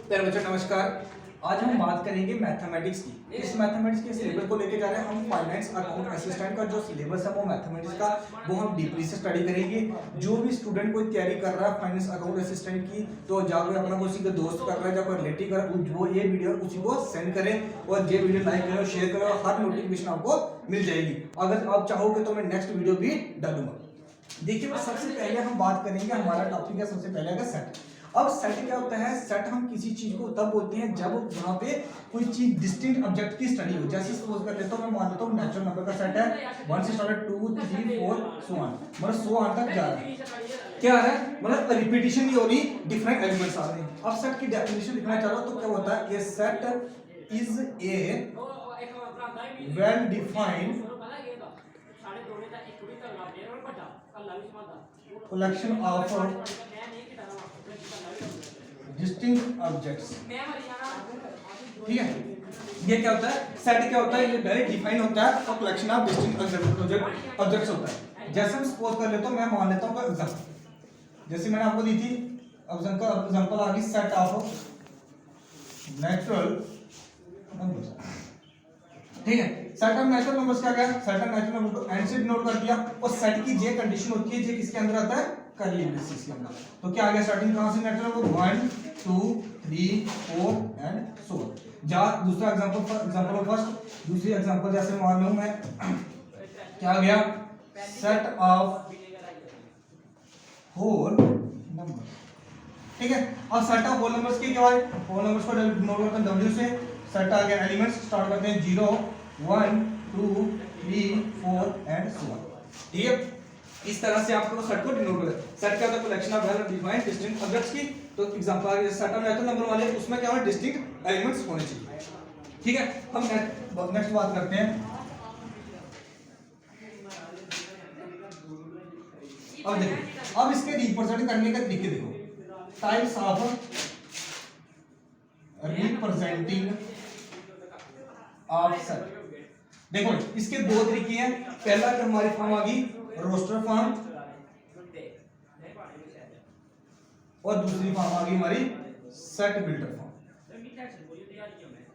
प्यारे बच्चों नमस्कार। आज हम बात करेंगे मैथमेटिक्स की। इस मैथमेटिक्स के सिलेबस को लेकर जा रहे हैं हम। फाइनेंस अकाउंट असिस्टेंट का जो सिलेबस है वो मैथमेटिक्स का वो हम डीपली से स्टडी करेंगे। जो भी स्टूडेंट कोई तैयारी कर रहा है फाइनेंस अकाउंट असिस्टेंट की, तो जाकर अपना किसी का दोस्त कर रहा है या कोई रिलेटिव कर रहा है, वो ये वीडियो उसी को सेंड करें और ये वीडियो लाइक करें और शेयर करें और हर नोटिफिकेशन आपको मिल जाएगी। अगर आप चाहोगे तो मैं नेक्स्ट वीडियो भी डालूंगा। देखिए, सबसे पहले हम बात करेंगे, हमारा टॉपिक है सबसे पहले है सेट। अब सेट क्या होता है? सेट हम किसी चीज को तब बोलते हैं जब वहां पे कोई चीज डिस्टिंक्ट ऑब्जेक्ट की स्टडी हो। जैसे सपोज कर लेता हूं, मैं मान लेता हूं नेचुरल नंबर का सेट है 1 से स्टार्ट 2 3 4 सो ऑन, मतलब 100 तक जा रहा है। क्या आ रहा है? मतलब रिपीटिशन नहीं हो रही, डिफरेंट एलिमेंट्स आ रहे हैं। अब सेट की डेफिनेशन लिखना चाह रहा हूं तो क्या होता है? A set is a well defined collection of distinct objects। ठीक है, ये क्या होता है? सेट क्या होता है? ये वेरी डिफाइन होता है और कलेक्शन ऑफ डिस्टिंक्ट ऑब्जेक्ट्स होता है। जैसे हम सपोज कर लेता हूं, मैं मान लेता हूं कोई एग्जांपल, जैसे मैंने आपको दी थी एग्जांपल आ गई सेट ऑफ नेचुरल नंबर्स। ठीक है, सेट ऑफ नेचुरल नंबर्स क्या गया? सेट ऑफ नेचुरल नंबर्स को एंड से डिनोट कर दिया और सेट की जे कंडीशन होती है, जे किसके अंदर आता है? कर्ली ब्रेसेस के अंदर। तो क्या आ गया? स्टार्टिंग कहां से? Natural number 1 2 3 4 and so on. जा दूसरा एग्जांपल फर्स्ट, दूसरी एग्जांपल जैसे मान लूं मैं, क्या आ गया? Set of whole number. ठीक है, अब सेट ऑफ होल नंबर्स की क्या है? होल नंबर्स को डिनोट करते हैं W से। सेट आ गया, एलिमेंट्स स्टार्ट करते हैं 0 1 2 3 4 एंड सो ऑन। ठीक है, इस तरह से आपको सेट को डिनोट करें। सेट क्या होता है? Collection of well defined distinct objects की। तो एग्जांपल आ गया सेट ऑफ नेचुरल नंबर वाले, उसमें क्या होगा? डिस्टिंक्ट एलिमेंट्स होने चाहिए। ठीक है, हम नेक्स्ट बात करते हैं। अब देखो, अब इसके रिप्रेजेंट करने का तरीके देखो। Types of representing of set. देखो, इसके दो तरीके हैं। पहला कि हमारी फॉर्म आ गई रोस्टर फॉर्म और दूसरी फॉर्म आ गई हमारी सेट बिल्डर फॉर्म।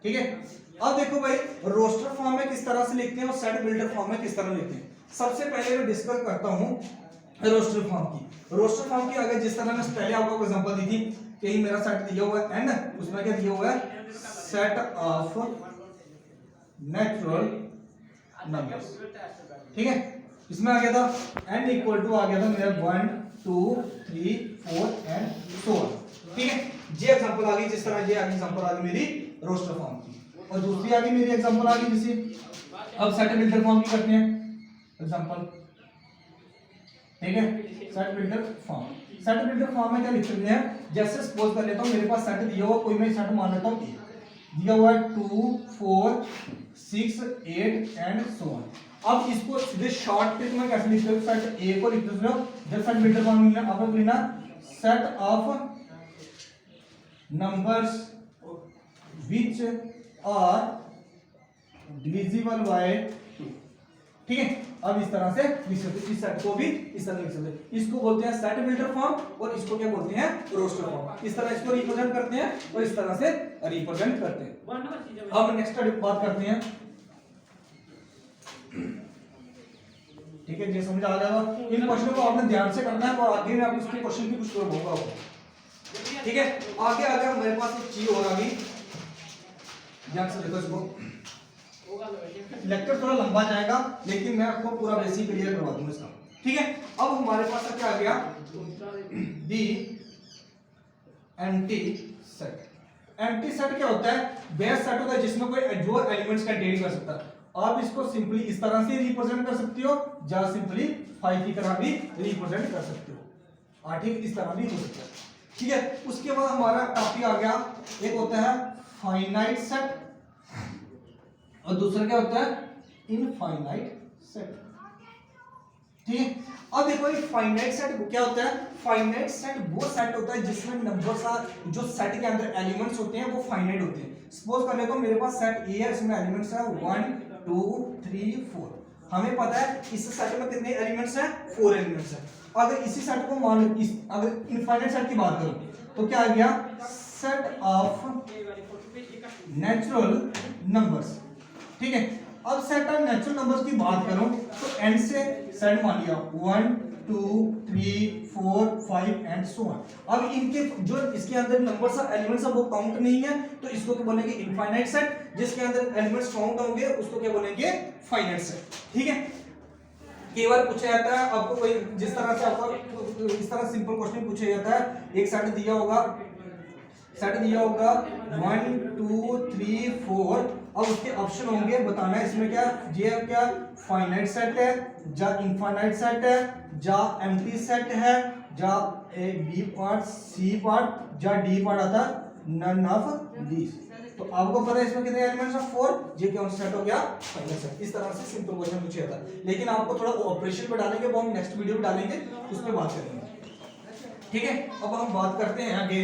ठीक है, अब देखो भाई, रोस्टर फॉर्म में किस तरह से लिखते हैं और सेट बिल्डर फॉर्म में किस तरह लिखते हैं। सबसे पहले मैं डिस्कस करता हूं रोस्टर फॉर्म की। रोस्टर फॉर्म की अगर जिस तरह मैं पहले आपको एग्जांपल दी थी कि मेरा सेट दिया हुआ है एंड उसमें क्या दिया हुआ है? Set of natural numbers. ठीक है, इसमें आ गया था n इक्वल टू आ गया था मेरा 1 2 3 4 एंड सो ऑन। ठीक है, ये एग्जांपल आ गई, जिस तरह ये एग्जांपल आ गई मेरी रोस्टर फॉर्म की। और दूसरी आ गई मेरी एग्जांपल आ गई जैसे अब सेट बिल्डर फॉर्म की करते हैं एग्जांपल। ठीक है, set builder form. Set builder form में क्या लिख सकते हैं? जैसे सपोज कर लेता हूं मेरे पास सेट दिया हुआ, कोई मैं सेट मान लेता हूं दिया हुआ है 2 4 6 8 एंड सो ऑन। अब इसको सीधे शॉर्ट ट्रिक में कैसे लिखते हो? सेट ए को लिखते हो जब सेट बिल्डर फॉर्म में आपको लिखना set of numbers which are divisible by 2। ठीक है, अब इस तरह से लिख सकते हैं। इस सेट को भी इस तरह लिख सकते हैं। इसको बोलते हैं सेट बिल्डर फॉर्म और इसको क्या बोलते हैं? Roster form. इस तरह इसको रिप्रेजेंट करते हैं और इस तरह से रिप्रेजेंट करते हैं। अब नेक्स्ट बात करते हैं। ठीक है, ये समझ आ जाएगा। इन क्वेश्चनों को आपने ध्यान से करना है और आगे में आप इसके क्वेश्चन भी कुछ होगा। ठीक है, आगे आगे मेरे पास एक चीज और आ गई, ध्यान से देखो इसको। लेक्चर थोड़ा लंबा जाएगा लेकिन मैं आपको पूरा बेसिक क्लियर करवा दूंगा इसका। ठीक है, अब हमारे पास क्या आ गया? दी एंटी सेट। एंटी सेट क्या होता है? बेस सेट होता है जिसमें कोई जो एलिमेंट्स कंटेन कर सकता है। आप इसको सिंपली इस तरह से रिप्रेजेंट कर सकते हो या सिंपली 5 की तरह भी रिप्रेजेंट कर सकते हो। ठीक, इस तरह भी हो सकता है। ठीक है, उसके बाद हमारा टॉपिक आ गया, एक होता है फाइनाइट सेट और दूसरा क्या होता है? Infinite set. ठीक है, अब देखो ये फाइनाइट सेट क्या होता है? फाइनाइट सेट वो सेट होता है जिसमें नंबर्स जो सेट के अंदर एलिमेंट्स होते हैं वो फाइनाइट होते हैं। सपोज कर लेता हूं मेरे पास सेट ए है, इसमें एलिमेंट्स है 1 2 3 4। हमें पता है इस सेट में कितने एलिमेंट्स हैं? 4 एलिमेंट्स हैं। अगर इसी सेट को मान लो, अगर इनफाइनाइट सेट की बात करूं तो क्या आ गया? Set of natural numbers. ठीक है, अब सेट ऑफ नेचुरल नंबर्स की बात करूं तो एन से सेट मान लिया 1 2 3 4 5 एंड सो ऑन। अब इनके जो इसके अंदर नंबर्स ऑफ एलिमेंट्स है वो काउंट नहीं है, तो इसको क्या बोलेंगे इनफाइनाइट सेट। जिसके अंदर एलिमेंट्स काउंट होंगे उसको क्या बोलेंगे फाइनाइट सेट। ठीक है, कई बार पूछा जाता है आपको कोई जिस तरह से आपको इस तरह सिंपल क्वेश्चन पूछा जाता है, एक सेट दिया होगा 1 2 3 4। अब उसके ऑप्शन होंगे बताना है इसमें क्या ये क्या फाइनाइट सेट है या इनफाइनाइट सेट है या एम्प्टी सेट है या A B part C part या डी पार्ट आता नन ऑफ दीस। तो आपको पता है इसमें कितने एलिमेंट्स हैं 4। ये कौन सा सेट हो गया फाइनाइट सेट। इस तरह से सिंपल क्वेश्चन पूछा जाता है, लेकिन आपको थोड़ा ऑपरेशन पे डालेंगे वो हम नेक्स्ट वीडियो में डालेंगे, उस पर बात करेंगे। ठीक है, अब हम बात करते हैं आगे।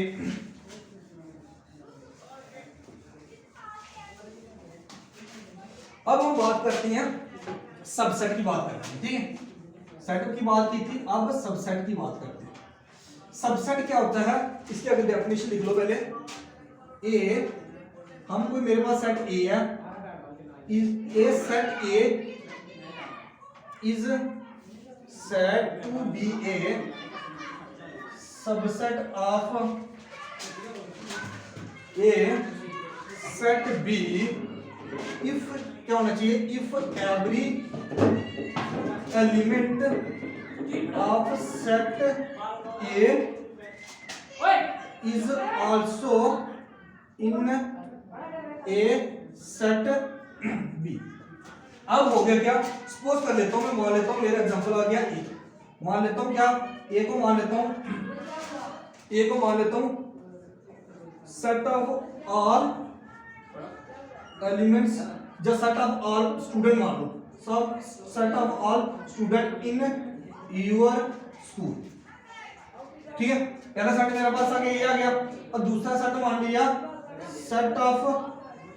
अब हम बात करते हैं सबसेट की बात करते हैं। ठीक है, सेट की बात की थी, अब सबसेट की बात करते हैं। सबसेट क्या होता है इसकी अगर डेफिनेशन लिख लो पहले। ए हम कोई मेरे पास सेट ए है, a set A is said to be a subset of a set B if क्या होना चाहिए if every element of set A is also in a set B. अब हो गया क्या, सपोज कर लेता हूं मैं, मान लेता हूं मेरा एग्जांपल आ गया ए। मान लेता हूं क्या ए को मान लेता हूं set of all elements just set of all student मान लो, सब set of all student in your school. ठीक है, पहला सेट मेरे पास आ गया ये आ गया, और दूसरा सेट मान लिया set of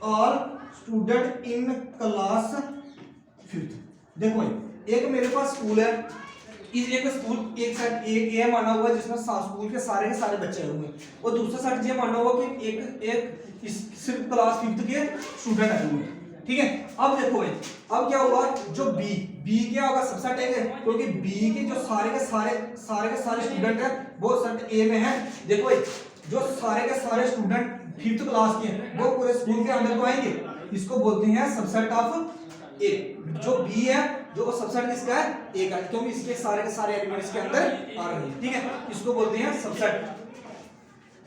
all student in class 5th। देखो एक मेरे पास स्कूल है, इस एक स्कूल एक सेट एक ये माना हुआ जिसमें स्कूल के सारे बच्चे आए हुए हैं, और दूसरा सेट ये माना हुआ कि एक सिर्फ क्लास 5th के स्टूडेंट आए हुए हैं। ठीक है, अब देखो भाई अब क्या होगा, जो बी क्या होगा सबसेट ए है, क्योंकि बी के जो सारे के सारे स्टूडेंट है वो सेट ए में है। देखो भाई जो सारे के सारे स्टूडेंट 5th क्लास के हैं वो पूरे स्कूल के अंदर तो आएंगे, इसको बोलते हैं सबसेट ऑफ ए। जो बी है जो सबसेट किसका है ए का, क्योंकि इसके सारे एलिमेंट इसके अंदर आ रहे हैं। ठीक है, इसको बोलते हैं सबसेट।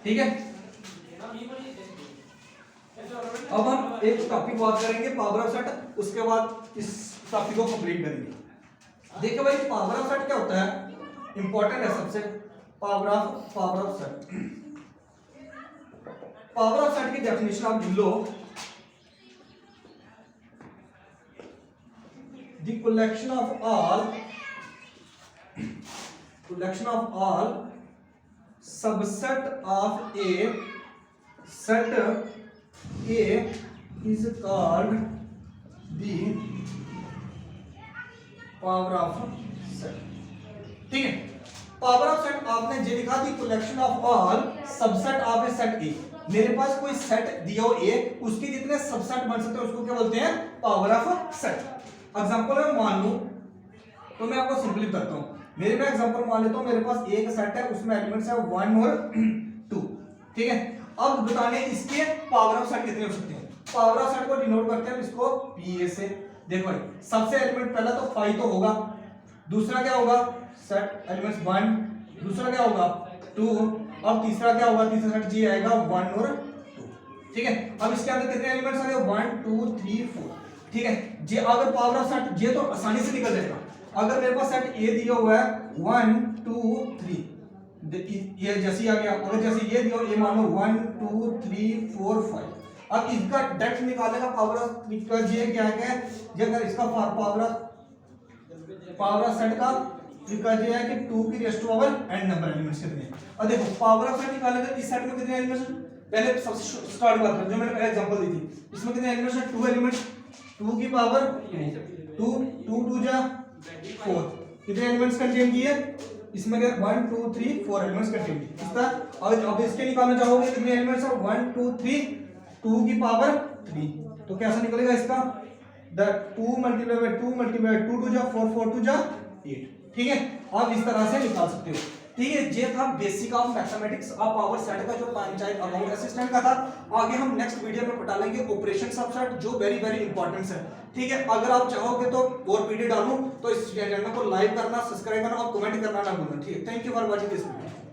ठीक है, अब हम एक टॉपिक बात करेंगे पावर ऑफ सेट, उसके बाद इस टॉपिक को कंप्लीट करेंगे। देखो भाई पावर ऑफ सेट क्या होता है, इंपॉर्टेंट है सबसे। Power of set, power of set की डेफिनेशन आप लिख लो, the collection of all subset of a set A is called the power of set। ठीक है, पावर ऑफ सेट आपने जो लिखा थी collection of all subset of a set ए। मेरे पास कोई सेट दिया हो ए, उसके जितने सबसेट बन सकते हैं उसको क्या बोलते हैं पावर ऑफ सेट। एग्जांपल में मान लूं तो मैं आपको सिंपली बताता हूं, मेरे में एग्जांपल मान लेता हूं मेरे पास एक सेट है उसमें एलिमेंट्स है 1 और 2। ठीक है, अब बताने इसके पावर ऑफ सेट कितने हो सकते हैं। पावर ऑफ सेट को डिनोट करते हैं इसको पीए से। देखो भाई सबसे एलिमेंट पहला तो 5 तो होगा, दूसरा क्या होगा सेट एलिमेंट्स 1, दूसरा क्या होगा 2, अब तीसरा क्या होगा, तीसरा सेट जी आएगा 1 और 2। ठीक है, अब इसके अंदर कितने एलिमेंट्स आ गए 1 2 3 4। ठीक है, ये अगर पावर ऑफ सेट ये तो आसानी से निकल जाएगा। अगर मेरे पास सेट ए दिया हुआ है 1 2 3, ये जैसे आ गया, अगर जैसे ये दिया ये मान लो 1 2 3 4 5। अब इसका डेप्थ निकालने का पावर ऑफ ये क्या है, ये अगर इसका पावर ऑफ सेट का तरीका ये है कि 2 की raise to power n number elements कितने हैं। अब देखो पावर ऑफ सेट निकालने का इस सेट में कितने एलिमेंट्स हैं, पहले सबसे स्टार्ट बात करें जो मैंने पहले एग्जांपल दी थी, इसमें कितने एलिमेंट्स हैं 2 एलिमेंट्स, 2 की पावर 2 2 2 जा 4। कितने एलिमेंट्स कंटेन किए इसमें क्या 1 2 3 4 एलिमेंट्स कंटिन्यू इसका। अब इसके निकालना चाहोगे कितने एलिमेंट्स है 1 2 3 2 की पावर 3 तो कैसा निकलेगा इसका द 2 मल्टीप्लाई बाय 2 मल्टीप्लाई 2 2 जा 4 4 2 जा 8। ठीक है आप इस तरह से निकाल सकते हो। ठीक है ये था basic of mathematics of power set का जो पंचायत अकाउंट असिस्टेंट का था। आगे हम नेक्स्ट वीडियो में पढ़ा लेंगे ऑपरेशंस ऑफ सेट जो वेरी वेरी इंपॉर्टेंट है। ठीक है अगर आप चाहोगे तो और वीडियो डालूं तो इस चैनल को लाइक करना सब्सक्राइब करना और कमेंट करना ना भूलना। ठीक है thank you for watching this video.